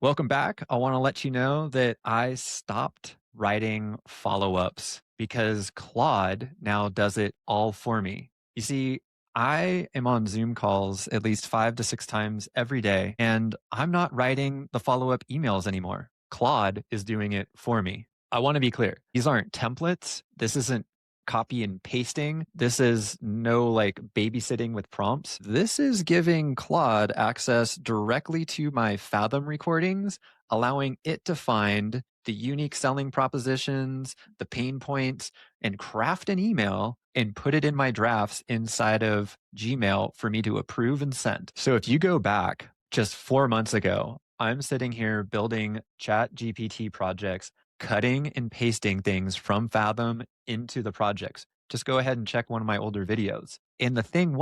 Welcome back. I want to let you know that I stopped writing follow ups because Claude now does it all for me. You see, I am on Zoom calls at least 5 to 6 times every day, and I'm not writing the follow up emails anymore. Claude is doing it for me. I want to be clear. These aren't templates. This isn't copy and pasting. This is no like babysitting with prompts. This is giving Claude access directly to my Fathom recordings, allowing it to find the unique selling propositions, the pain points, and craft an email and put it in my drafts inside of Gmail for me to approve and send. So if you go back just 4 months ago, I'm sitting here building ChatGPT projects, cutting and pasting things from Fathom into the projects. Just go ahead and check one of my older videos. And the thing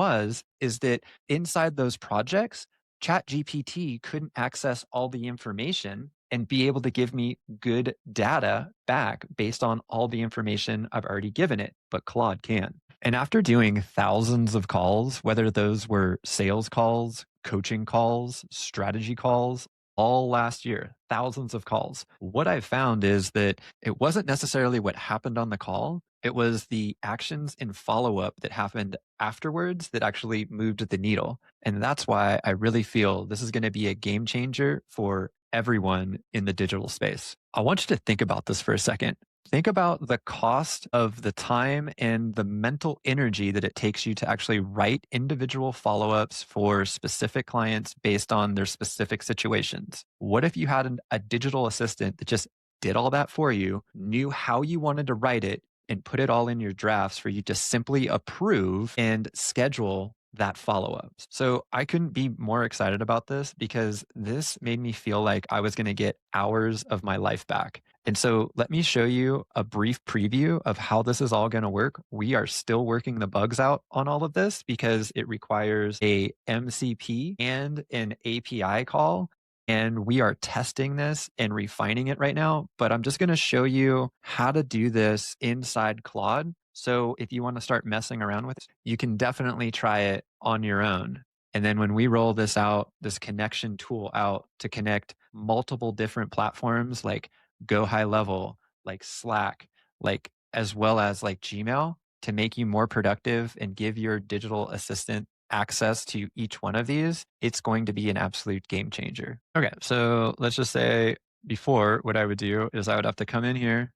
is that inside those projects, ChatGPT couldn't access all the information and be able to give me good data back based on all the information I've already given it, but Claude can. And after doing thousands of calls, whether those were sales calls, coaching calls, strategy calls, all last year, thousands of calls. What I found is that it wasn't necessarily what happened on the call. It was the actions and follow up that happened afterwards that actually moved the needle. And that's why I really feel this is going to be a game changer for everyone in the digital space. I want you to think about this for a second. Think about the cost of the time and the mental energy that it takes you to actually write individual follow ups for specific clients based on their specific situations. What if you had a digital assistant that just did all that for you, knew how you wanted to write it, and put it all in your drafts for you to simply approve and schedule that follow up? So I couldn't be more excited about this because this made me feel like I was going to get hours of my life back. And so let me show you a brief preview of how this is all going to work. We are still working the bugs out on all of this because it requires a MCP and an API call. And we are testing this and refining it right now. But I'm just going to show you how to do this inside Claude. So if you want to start messing around with it, you can definitely try it on your own. And then when we roll this out, this connection tool out to connect multiple different platforms like Go High Level, like Slack, like as well as like Gmail to make you more productive and give your digital assistant access to each one of these, it's going to be an absolute game changer. Okay, so let's just say before what I would do is I would have to come in here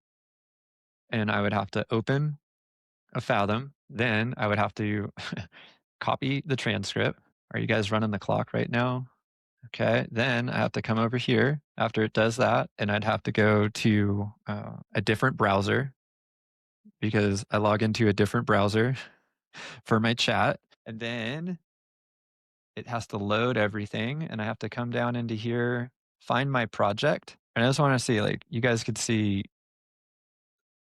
and I would have to open a Fathom. Then I would have to copy the transcript. Are you guys running the clock right now? Okay, then I have to come over here after it does that, and I'd have to go to a different browser because I log into a different browser for my chat. And then it has to load everything, and I have to come down into here, find my project. And I just want to see, like, you guys could see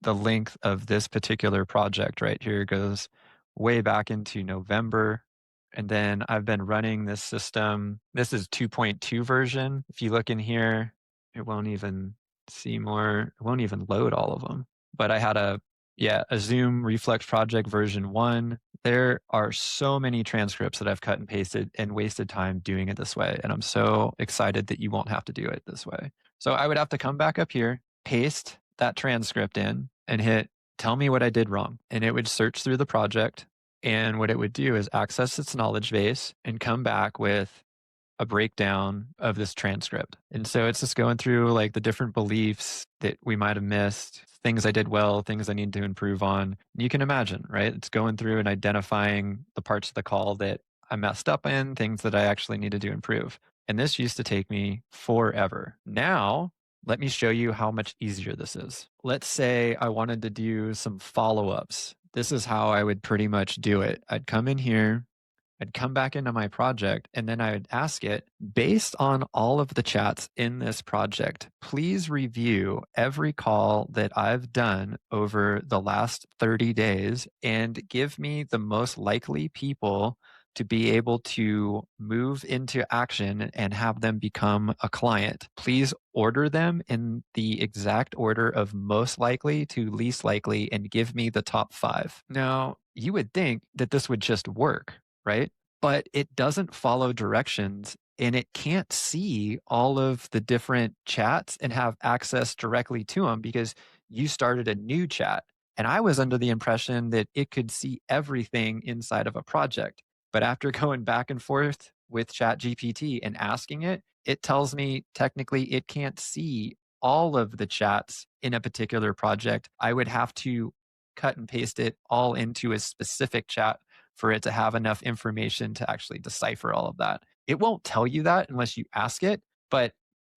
the length of this particular project right here goes way back into November. And then I've been running this system. This is 2.2 version. If you look in here, it won't even see more, it won't even load all of them. But I had a Zoom Reflex project version 1. There are so many transcripts that I've cut and pasted and wasted time doing it this way. And I'm so excited that you won't have to do it this way. So I would have to come back up here, paste that transcript in and hit tell me what I did wrong. And it would search through the project. And what it would do is access its knowledge base and come back with a breakdown of this transcript. And so it's just going through like the different beliefs that we might have missed, things I did well, things I need to improve on. You can imagine, right? It's going through and identifying the parts of the call that I messed up in, things that I actually needed to improve. And this used to take me forever. Now, let me show you how much easier this is. Let's say I wanted to do some follow ups. This is how I would pretty much do it. I'd come in here, I'd come back into my project, and then I would ask it, based on all of the chats in this project, please review every call that I've done over the last 30 days and give me the most likely people to be able to move into action and have them become a client. Please order them in the exact order of most likely to least likely and give me the top 5. Now, you would think that this would just work, right? But it doesn't follow directions and it can't see all of the different chats and have access directly to them because you started a new chat. And I was under the impression that it could see everything inside of a project. But after going back and forth with ChatGPT and asking it, it tells me technically it can't see all of the chats in a particular project. I would have to cut and paste it all into a specific chat for it to have enough information to actually decipher all of that. It won't tell you that unless you ask it, but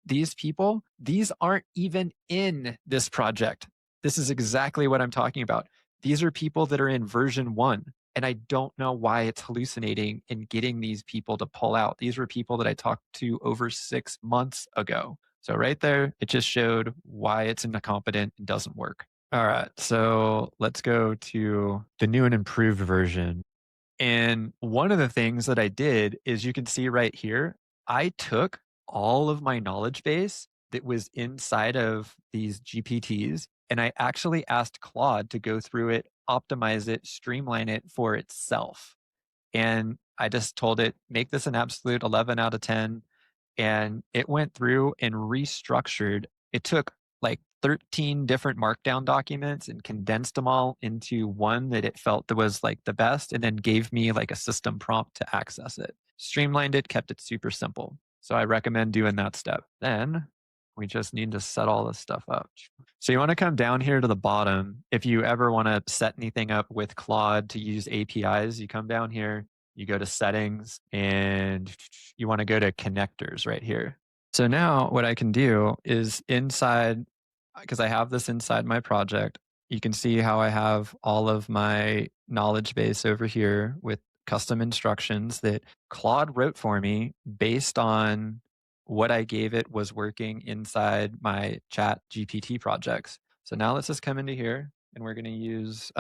these people, these aren't even in this project. This is exactly what I'm talking about. These are people that are in version 1, and I don't know why it's hallucinating and getting these people to pull out. These were people that I talked to over 6 months ago. So right there, it just showed why it's incompetent and doesn't work. All right, so let's go to the new and improved version. And one of the things that I did is you can see right here, I took all of my knowledge base that was inside of these GPTs, and I actually asked Claude to go through it, optimize it, streamline it for itself. And I just told it, make this an absolute 11 out of 10. And it went through and restructured. It took like 13 different markdown documents and condensed them all into one that it felt that was like the best, and then gave me like a system prompt to access it. Streamlined it, kept it super simple. So I recommend doing that step. Then we just need to set all this stuff up. So you want to come down here to the bottom. If you ever want to set anything up with Claude to use APIs, you come down here, you go to settings, and you want to go to connectors right here. So now what I can do is inside, because I have this inside my project, you can see how I have all of my knowledge base over here with custom instructions that Claude wrote for me based on what I gave it was working inside my chat GPT projects. So now let's just come into here and we're going to use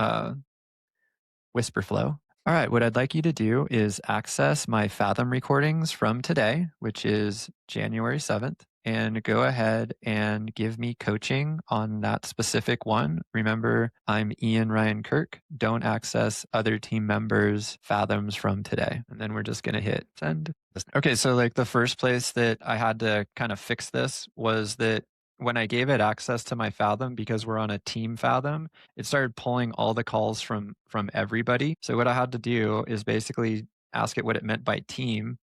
Whisperflow. All right, what I'd like you to do is access my Fathom recordings from today, which is January 7th, and go ahead and give me coaching on that specific one. Remember, I'm Ian Ryan Kirk. Don't access other team members' Fathoms from today. And then we're just going to hit send. Okay, so like the first place that I had to kind of fix this was that when I gave it access to my Fathom, because we're on a team Fathom, it started pulling all the calls from everybody. So what I had to do is basically ask it what it meant by team,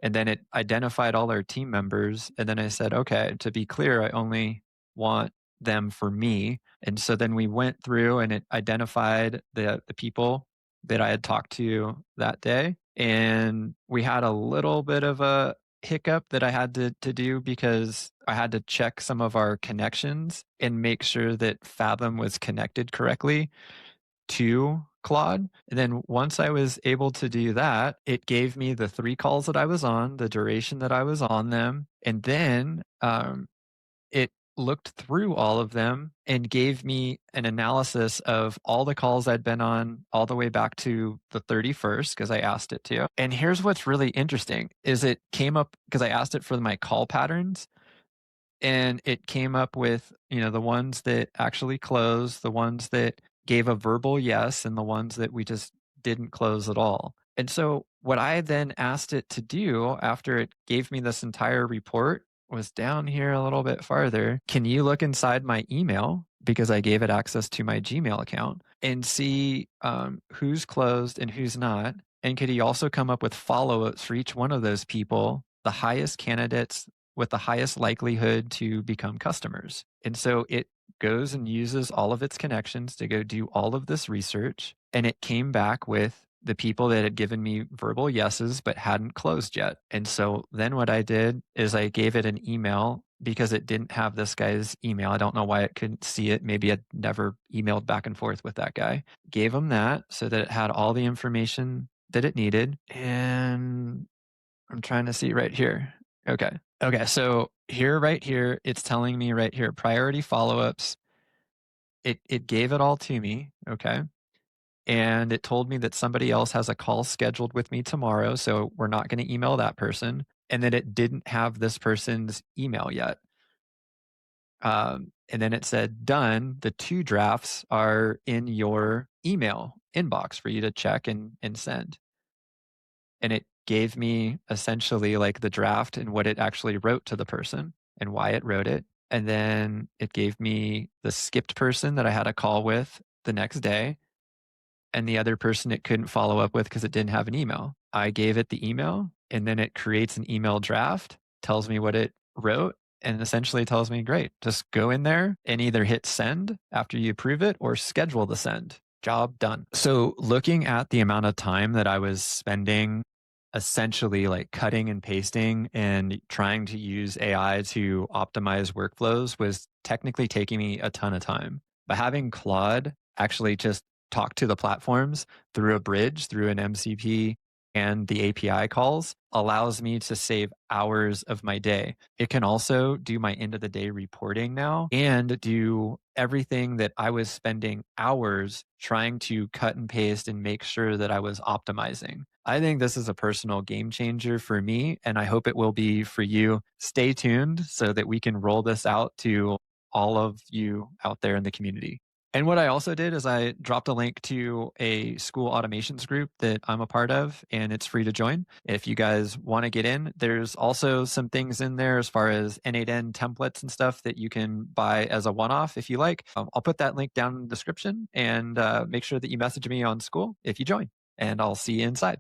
and then it identified all our team members. And then I said, okay, to be clear, I only want them for me. And so then we went through and it identified the people that I had talked to that day. And we had a little bit of a hiccup that I had to do because I had to check some of our connections and make sure that Fathom was connected correctly to Claude. And then once I was able to do that, it gave me the 3 calls that I was on, the duration that I was on them, and then it looked through all of them and gave me an analysis of all the calls I'd been on all the way back to the 31st because I asked it to. And here's what's really interesting is it came up because I asked it for my call patterns, and it came up with, the ones that actually closed, the ones that gave a verbal yes, and the ones that we just didn't close at all. And so what I then asked it to do after it gave me this entire report was down here a little bit farther. Can you look inside my email, because I gave it access to my Gmail account, and see who's closed and who's not? And could he also come up with follow-ups for each one of those people, the highest candidates with the highest likelihood to become customers? And so it goes and uses all of its connections to go do all of this research. And it came back with the people that had given me verbal yeses but hadn't closed yet. And so then what I did is I gave it an email because it didn't have this guy's email. I don't know why it couldn't see it. Maybe I'd never emailed back and forth with that guy. Gave him that so that it had all the information that it needed. And I'm trying to see right here. Okay. Okay. So here, right here, it's telling me right here, priority follow-ups. It gave it all to me. Okay. And it told me that somebody else has a call scheduled with me tomorrow. So we're not going to email that person. And that it didn't have this person's email yet. And then it said, done. The 2 drafts are in your email inbox for you to check and send. And it gave me essentially like the draft and what it actually wrote to the person and why it wrote it. And then it gave me the skipped person that I had a call with the next day and the other person it couldn't follow up with because it didn't have an email. I gave it the email and then it creates an email draft, tells me what it wrote, and essentially tells me, great, just go in there and either hit send after you approve it or schedule the send. Job done. So, looking at the amount of time that I was spending essentially like cutting and pasting and trying to use AI to optimize workflows was technically taking me a ton of time. But having Claude actually just talk to the platforms through a bridge, through an MCP and the API calls allows me to save hours of my day. It can also do my end of the day reporting now and do everything that I was spending hours trying to cut and paste and make sure that I was optimizing. I think this is a personal game changer for me, and I hope it will be for you. Stay tuned so that we can roll this out to all of you out there in the community. And what I also did is I dropped a link to a school automations group that I'm a part of, and it's free to join. If you guys want to get in, there's also some things in there as far as N8N templates and stuff that you can buy as a one off if you like. I'll put that link down in the description and make sure that you message me on school if you join, and I'll see you inside.